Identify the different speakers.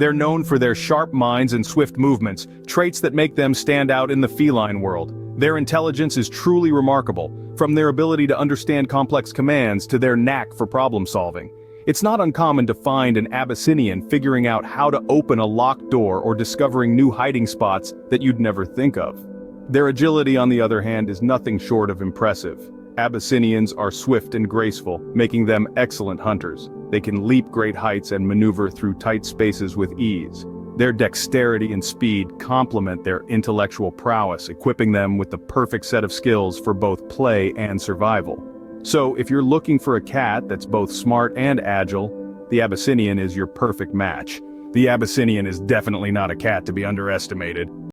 Speaker 1: They're known for their sharp minds and swift movements, traits that make them stand out in the feline world. Their intelligence is truly remarkable, from their ability to understand complex commands to their knack for problem solving. It's not uncommon to find an Abyssinian figuring out how to open a locked door or discovering new hiding spots that you'd never think of. Their agility, on the other hand, is nothing short of impressive. Abyssinians are swift and graceful, making them excellent hunters. They can leap great heights and maneuver through tight spaces with ease. Their dexterity and speed complement their intellectual prowess, equipping them with the perfect set of skills for both play and survival. So, if you're looking for a cat that's both smart and agile, the Abyssinian is your perfect match. The Abyssinian is definitely not a cat to be underestimated.